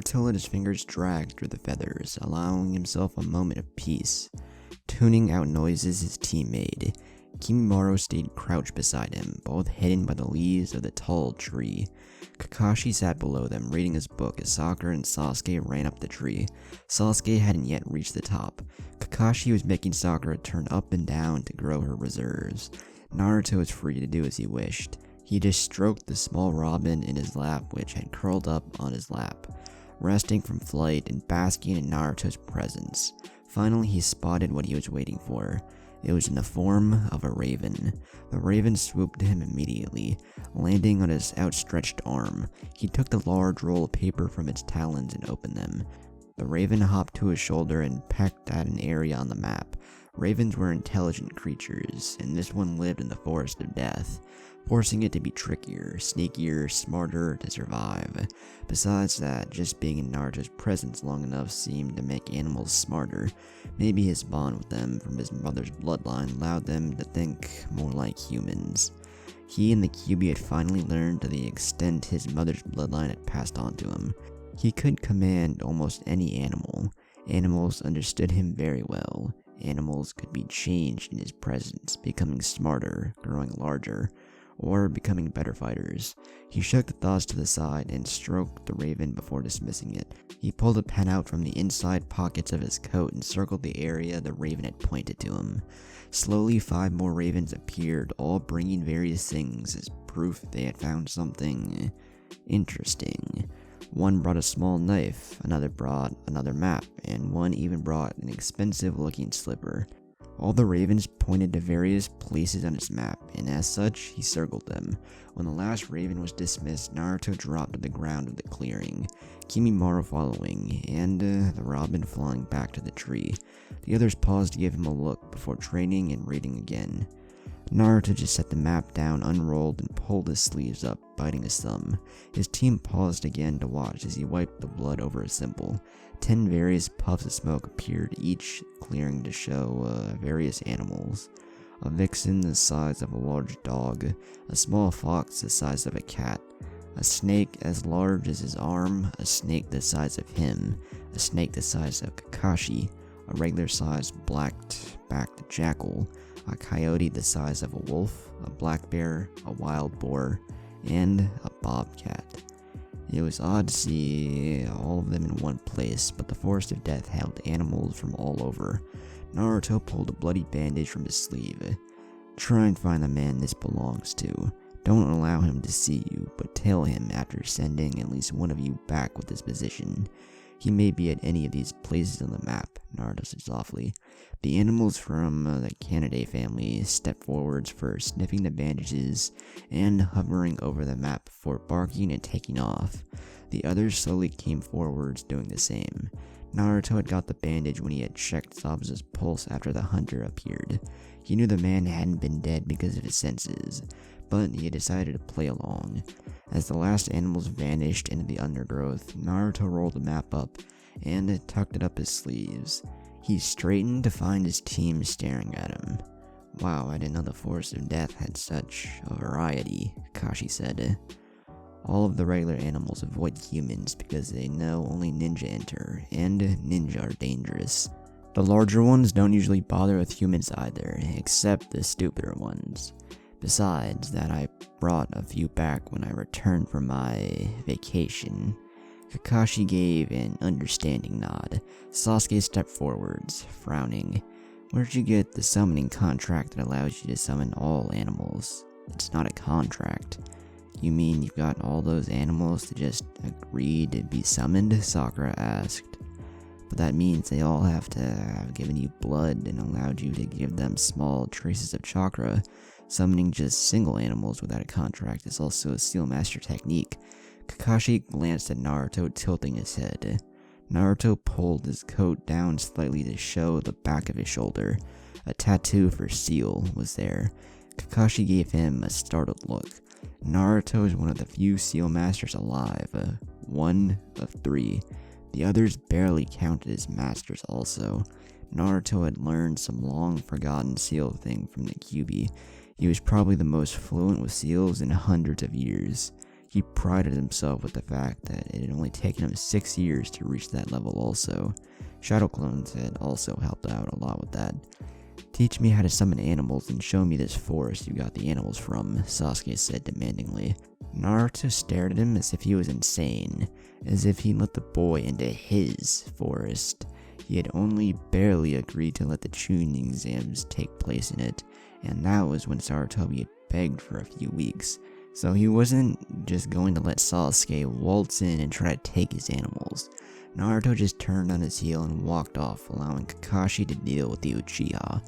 Naruto let his fingers drag through the feathers, allowing himself a moment of peace. Tuning out noises his team made, Kimimaro stayed crouched beside him, both hidden by the leaves of the tall tree. Kakashi sat below them, reading his book as Sakura and Sasuke ran up the tree. Sasuke hadn't yet reached the top. Kakashi was making Sakura turn up and down to grow her reserves. Naruto was free to do as he wished. He just stroked the small robin in his lap, which had curled up on his lap, resting from flight and basking in Naruto's presence. Finally, he spotted what he was waiting for. It was in the form of a raven. The raven swooped to him immediately, landing on his outstretched arm. He took the large roll of paper from its talons and opened them. The raven hopped to his shoulder and pecked at an area on the map. Ravens were intelligent creatures, and this one lived in the Forest of Death, forcing it to be trickier, sneakier, smarter to survive. Besides that, just being in Naruto's presence long enough seemed to make animals smarter. Maybe his bond with them from his mother's bloodline allowed them to think more like humans. He and the Kyuubi had finally learned to the extent his mother's bloodline had passed on to him. He could command almost any animal. Animals understood him very well. Animals could be changed in his presence, becoming smarter, growing larger, or becoming better fighters. He shook the thoughts to the side and stroked the raven before dismissing it. He pulled a pen out from the inside pockets of his coat and circled the area the raven had pointed to him. Slowly, 5 more ravens appeared, all bringing various things as proof they had found something interesting. One brought a small knife, another brought another map, and one even brought an expensive-looking slipper. All the ravens pointed to various places on his map, and as such, he circled them. When the last raven was dismissed, Naruto dropped to the ground of the clearing, Kimimaro following, and the robin flying back to the tree. The others paused to give him a look before training and reading again. Naruto just set the map down, unrolled, and pulled his sleeves up, biting his thumb. His team paused again to watch as he wiped the blood over his symbol. 10 various puffs of smoke appeared, each clearing to show various animals. A vixen the size of a large dog, a small fox the size of a cat, a snake as large as his arm, a snake the size of him, a snake the size of Kakashi, a regular-sized black-backed jackal, a coyote the size of a wolf, a black bear, a wild boar, and a bobcat. It was odd to see all of them in one place, but the Forest of Death held animals from all over. Naruto pulled a bloody bandage from his sleeve. Try and find the man this belongs to. Don't allow him to see you, but tell him after sending at least one of you back with his position. He may be at any of these places on the map, Naruto said softly. The animals from the Canidae family stepped forwards first, sniffing the bandages and hovering over the map before barking and taking off. The others slowly came forwards, doing the same. Naruto had got the bandage when he had checked Zabuza's pulse after the hunter appeared. He knew the man hadn't been dead because of his senses, but he had decided to play along. As the last animals vanished into the undergrowth, Naruto rolled the map up and tucked it up his sleeves. He straightened to find his team staring at him. Wow, I didn't know the Forest of Death had such a variety, Kakashi said. All of the regular animals avoid humans because they know only ninja enter, and ninja are dangerous. The larger ones don't usually bother with humans either, except the stupider ones. Besides that, I brought a few back when I returned from my vacation. Kakashi gave an understanding nod. Sasuke stepped forwards, frowning. Where'd you get the summoning contract that allows you to summon all animals? It's not a contract. You mean you've got all those animals to just agree to be summoned? Sakura asked. But that means they all have to have given you blood and allowed you to give them small traces of chakra. Summoning just single animals without a contract is also a Steel Master technique. Kakashi glanced at Naruto, tilting his head. Naruto pulled his coat down slightly to show the back of his shoulder. A tattoo for Steel was there. Kakashi gave him a startled look. Naruto is one of the few Steel Masters alive, one of 3. The others barely counted as masters also. Naruto had learned some long-forgotten seal thing from the Kyuubi. He was probably the most fluent with seals in hundreds of years. He prided himself with the fact that it had only taken him 6 years to reach that level also. Shadow clones had also helped out a lot with that. "Teach me how to summon animals and show me this forest you got the animals from," Sasuke said demandingly. Naruto stared at him as if he was insane, as if he let the boy into his forest. He had only barely agreed to let the Chunin exams take place in it, and that was when Sarutobi had begged for a few weeks. So he wasn't just going to let Sasuke waltz in and try to take his animals. Naruto just turned on his heel and walked off, allowing Kakashi to deal with the Uchiha.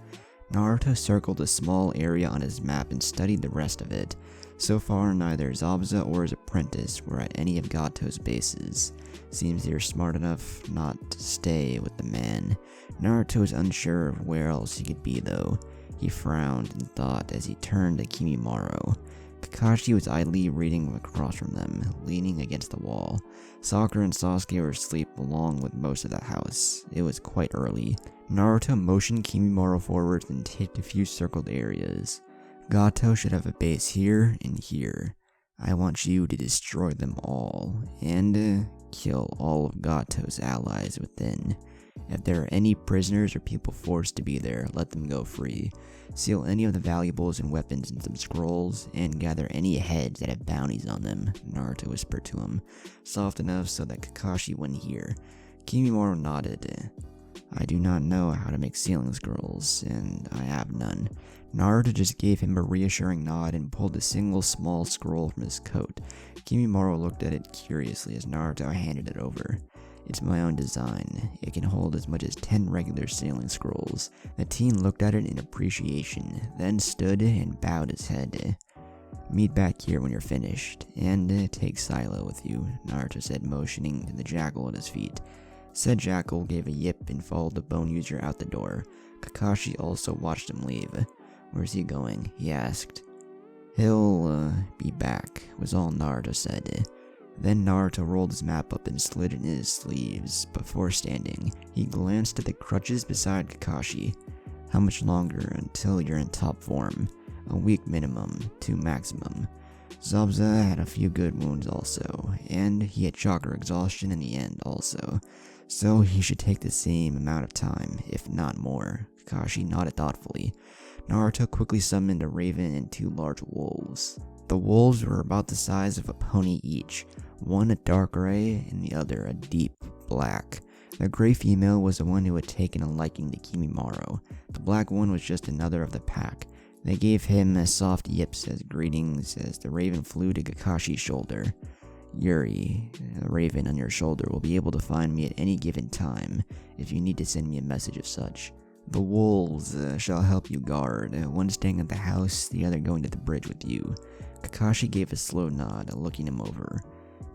Naruto circled a small area on his map and studied the rest of it. So far, neither Zabuza or his apprentice were at any of Gato's bases. Seems they were smart enough not to stay with the man. Naruto was unsure of where else he could be though. He frowned and thought as he turned to Kimimaro. Kakashi was idly reading across from them, leaning against the wall. Sakura and Sasuke were asleep along with most of the house. It was quite early. Naruto motioned Kimimaro forward and hit a few circled areas. "Gato should have a base here and here. I want you to destroy them all, and kill all of Gato's allies within. If there are any prisoners or people forced to be there, let them go free. Seal any of the valuables and weapons in some scrolls, and gather any heads that have bounties on them," Naruto whispered to him, soft enough so that Kakashi wouldn't hear. Kimimaro nodded. "I do not know how to make sealing scrolls, and I have none." Naruto just gave him a reassuring nod and pulled a single small scroll from his coat. Kimimaro looked at it curiously as Naruto handed it over. "It's my own design. It can hold as much as 10 regular sealing scrolls." The teen looked at it in appreciation, then stood and bowed his head. "Meet back here when you're finished, and take Silo with you," Naruto said, motioning to the jackal at his feet. Said jackal gave a yip and followed the bone user out the door. Kakashi also watched him leave. "Where's he going?" he asked. "He'll be back," was all Naruto said. Then Naruto rolled his map up and slid it in his sleeves. Before standing, he glanced at the crutches beside Kakashi. "How much longer until you're in top form?" "A week minimum, 2 maximum." Zabuza had a few good wounds also, and he had chakra exhaustion in the end also. So he should take the same amount of time, if not more. Kakashi nodded thoughtfully. Naruto quickly summoned a raven and 2 large wolves. The wolves were about the size of a pony each, one a dark gray and the other a deep black. The gray female was the one who had taken a liking to Kimimaro. The black one was just another of the pack. They gave him a soft yips as greetings as the raven flew to Kakashi's shoulder. "Yuri, the raven on your shoulder, will be able to find me at any given time if you need to send me a message of such. The wolves shall help you guard, one staying at the house, the other going to the bridge with you." Kakashi gave a slow nod, looking him over.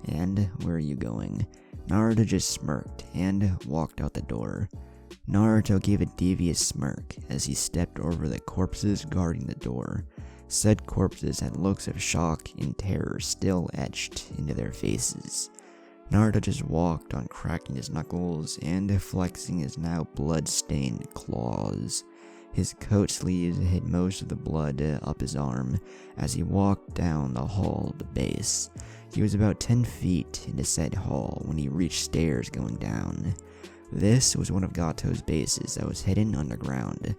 "And where are you going?" Naruto just smirked and walked out the door. Naruto gave a devious smirk as he stepped over the corpses guarding the door. Said corpses had looks of shock and terror still etched into their faces. Naruto just walked on, cracking his knuckles and flexing his now blood-stained claws. His coat sleeves hid most of the blood up his arm as he walked down the hall of the base. He was about 10 feet into said hall when he reached stairs going down. This was one of Gato's bases that was hidden underground,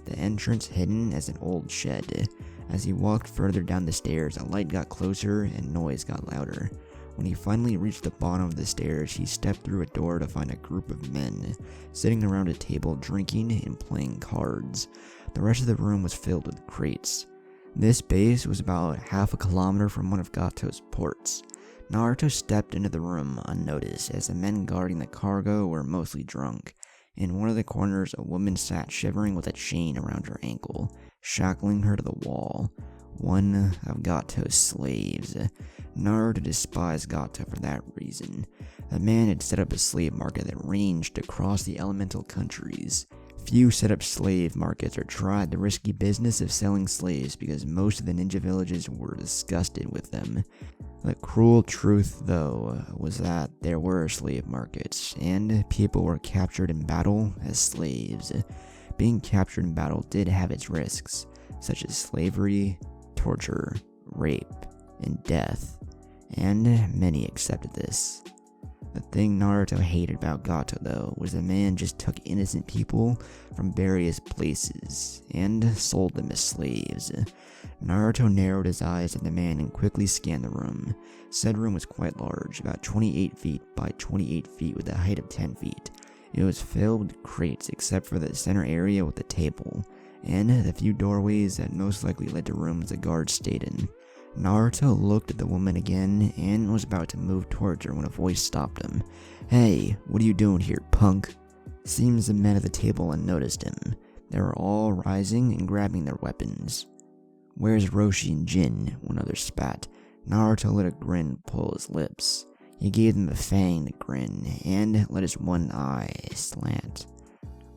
the entrance hidden as an old shed. As he walked further down the stairs, a light got closer and noise got louder. When he finally reached the bottom of the stairs, he stepped through a door to find a group of men sitting around a table drinking and playing cards. The rest of the room was filled with crates. This base was about half a kilometer from one of Gato's ports. Naruto stepped into the room unnoticed as the men guarding the cargo were mostly drunk. In one of the corners, a woman sat shivering with a chain around her ankle, shackling her to the wall. One of Gato's slaves. Naruto despised Gato for that reason. The man had set up a slave market that ranged across the elemental countries. Few set up slave markets or tried the risky business of selling slaves because most of the ninja villages were disgusted with them. The cruel truth, though, was that there were slave markets, and people were captured in battle as slaves. Being captured in battle did have its risks, such as slavery, torture, rape, and death. and many accepted this. The thing Naruto hated about Gato, though, was the man just took innocent people from various places and sold them as slaves. Naruto narrowed his eyes at the man and quickly scanned the room. Said room was quite large, about 28 feet by 28 feet with a height of 10 feet. It was filled with crates except for the center area with the table, and the few doorways that most likely led to rooms the guards stayed in. Naruto looked at the woman again and was about to move towards her when a voice stopped him. "Hey, what are you doing here, punk?" Seems the men at the table unnoticed him. They were all rising and grabbing their weapons. "Where's Roshi and Jin?" one other spat. Naruto let a grin pull his lips. He gave them a fanged grin and let his one eye slant.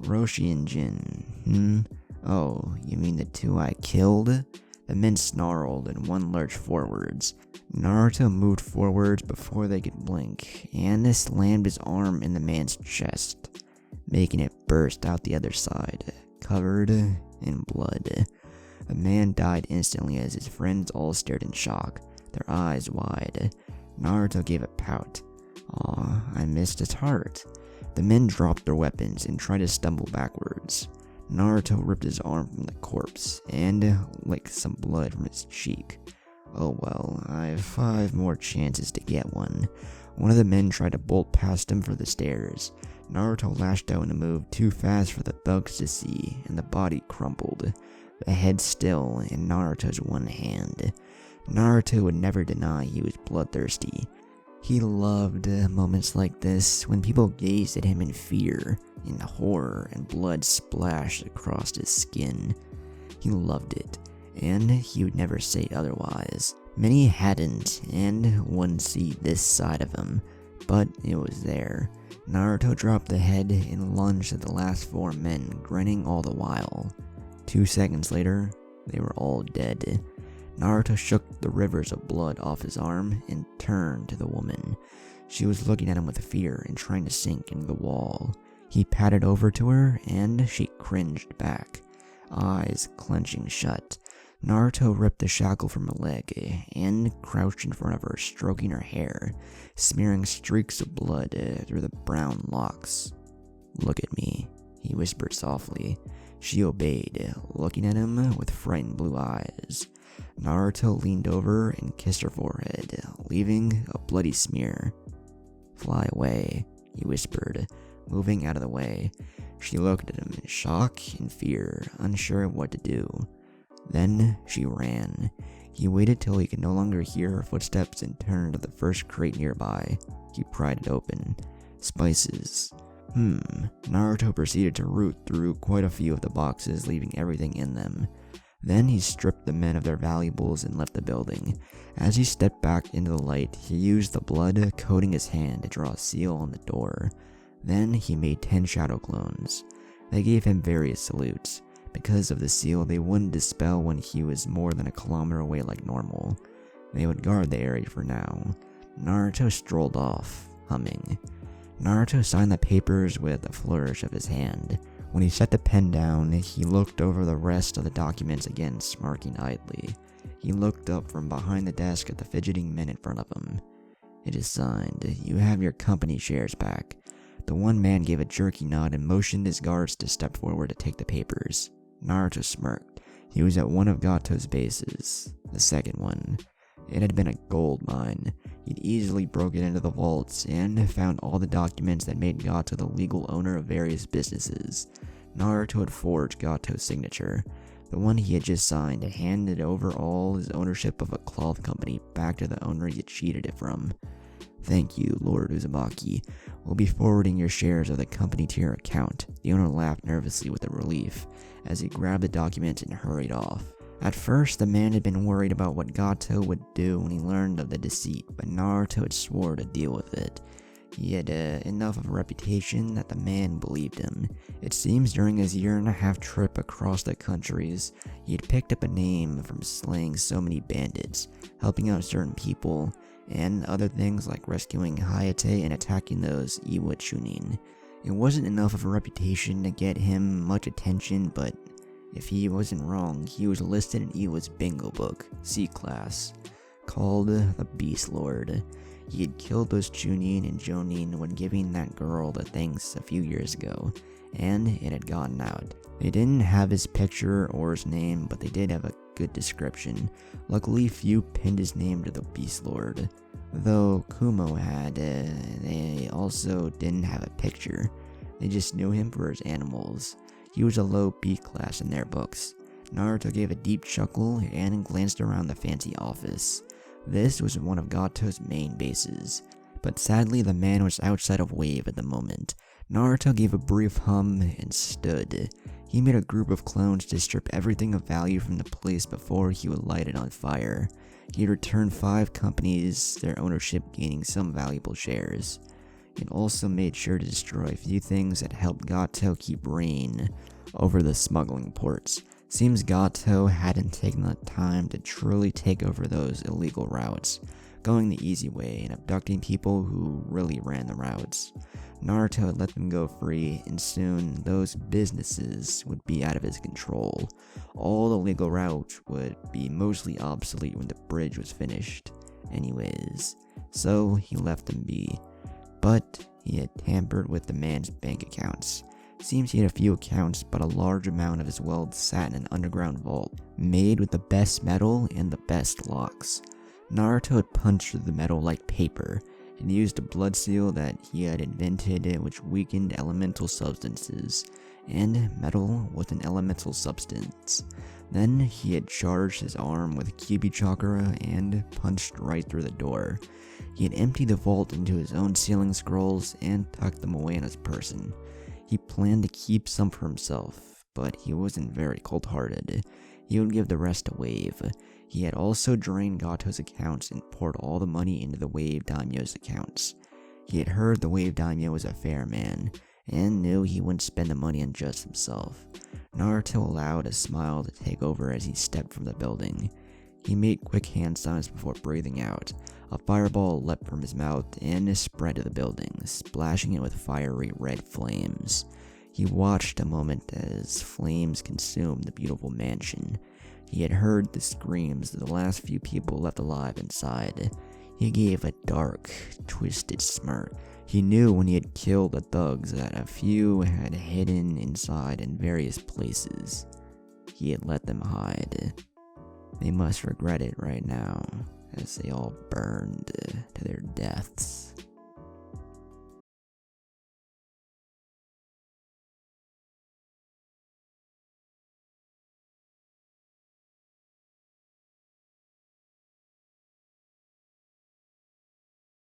"Roshi and Jin, Oh, you mean the two I killed?" The men snarled and one lurched forwards. Naruto moved forwards before they could blink, and slammed his arm in the man's chest, making it burst out the other side, covered in blood. The man died instantly as his friends all stared in shock, their eyes wide. Naruto gave a pout. "Aw, I missed his heart." The men dropped their weapons and tried to stumble backwards. Naruto ripped his arm from the corpse and licked some blood from his cheek. "Oh well, I have 5 more chances to get one." One of the men tried to bolt past him for the stairs. Naruto lashed out in a move too fast for the thugs to see, and the body crumpled, the head still in Naruto's one hand. Naruto would never deny he was bloodthirsty. He loved moments like this, when people gazed at him in fear, in horror, and blood splashed across his skin. He loved it, and he would never say otherwise. Many hadn't, and wouldn't see this side of him, but it was there. Naruto dropped the head and lunged at the last 4 men, grinning all the while. 2 seconds later, they were all dead. Naruto shook the rivers of blood off his arm and turned to the woman. She was looking at him with fear and trying to sink into the wall. He patted over to her and she cringed back, eyes clenching shut. Naruto ripped the shackle from her leg and crouched in front of her, stroking her hair, smearing streaks of blood through the brown locks. "Look at me," he whispered softly. She obeyed, looking at him with frightened blue eyes. Naruto leaned over and kissed her forehead, leaving a bloody smear. "Fly away," he whispered, moving out of the way. She looked at him in shock and fear, unsure of what to do. Then she ran. He waited till he could no longer hear her footsteps and turned to the first crate nearby. He pried it open. Spices. Naruto proceeded to root through quite a few of the boxes, leaving everything in them. Then he stripped the men of their valuables and left the building. As he stepped back into the light, he used the blood coating his hand to draw a seal on the door. Then he made 10 shadow clones. They gave him various salutes. Because of the seal, they wouldn't dispel when he was more than a kilometer away like normal. They would guard the area for now. Naruto strolled off, humming. Naruto signed the papers with a flourish of his hand. When he set the pen down, he looked over the rest of the documents again, smirking idly. He looked up from behind the desk at the fidgeting men in front of him. "It is signed. You have your company shares back." The one man gave a jerky nod and motioned his guards to step forward to take the papers. Naruto smirked. He was at one of Gato's bases, the second one. It had been a gold mine. He'd easily broken into the vaults and found all the documents that made Gato the legal owner of various businesses. Naruto had forged Gato's signature, the one he had just signed, and handed over all his ownership of a cloth company back to the owner he had cheated it from. "Thank you, Lord Uzumaki. We'll be forwarding your shares of the company to your account." The owner laughed nervously with relief as he grabbed the document and hurried off. At first, the man had been worried about what Gato would do when he learned of the deceit, but Naruto had swore to deal with it. He had enough of a reputation that the man believed him. It seems during his 1.5-year trip across the countries, he had picked up a name from slaying so many bandits, helping out certain people, and other things like rescuing Hayate and attacking those Iwa Chunin. It wasn't enough of a reputation to get him much attention, but if he wasn't wrong, he was listed in Iwa's bingo book, C class. called the Beast Lord. He had killed those Junin and Jonin when giving that girl the thanks a few years ago, and it had gotten out. They didn't have his picture or his name, but they did have a good description. Luckily, few pinned his name to the Beast Lord. Though Kumo had, they also didn't have a picture. They just knew him for his animals. He was a low B class in their books. Naruto gave a deep chuckle and glanced around the fancy office. This was one of Gato's main bases, but sadly the man was outside of Wave at the moment. Naruto gave a brief hum and stood. He made a group of clones to strip everything of value from the place before he would light it on fire. He returned 5 companies, their ownership gaining some valuable shares. He also made sure to destroy a few things that helped Gato keep reign over the smuggling ports. Seems Gato hadn't taken the time to truly take over those illegal routes, going the easy way and abducting people who really ran the routes. Naruto had let them go free, and soon those businesses would be out of his control. All the legal routes would be mostly obsolete when the bridge was finished anyways, so he left them be. But he had tampered with the man's bank accounts. Seems he had a few accounts, but a large amount of his wealth sat in an underground vault, made with the best metal and the best locks. Naruto had punched through the metal like paper, and used a blood seal that he had invented which weakened elemental substances, and metal was an elemental substance. Then he had charged his arm with Kyuubi chakra and punched right through the door. He had emptied the vault into his own sealing scrolls and tucked them away in his person. He planned to keep some for himself, but he wasn't very cold-hearted. He would give the rest to Wave. He had also drained Gato's accounts and poured all the money into the Wave Daimyo's accounts. He had heard the Wave Daimyo was a fair man, and knew he wouldn't spend the money on just himself. Naruto allowed a smile to take over as he stepped from the building. He made quick hand signs before breathing out. A fireball leapt from his mouth and spread to the building, splashing it with fiery red flames. He watched a moment as flames consumed the beautiful mansion. He had heard the screams of the last few people left alive inside. He gave a dark, twisted smirk. He knew when he had killed the thugs that a few had hidden inside in various places. He had let them hide. They must regret it right now, as they all burned to their deaths.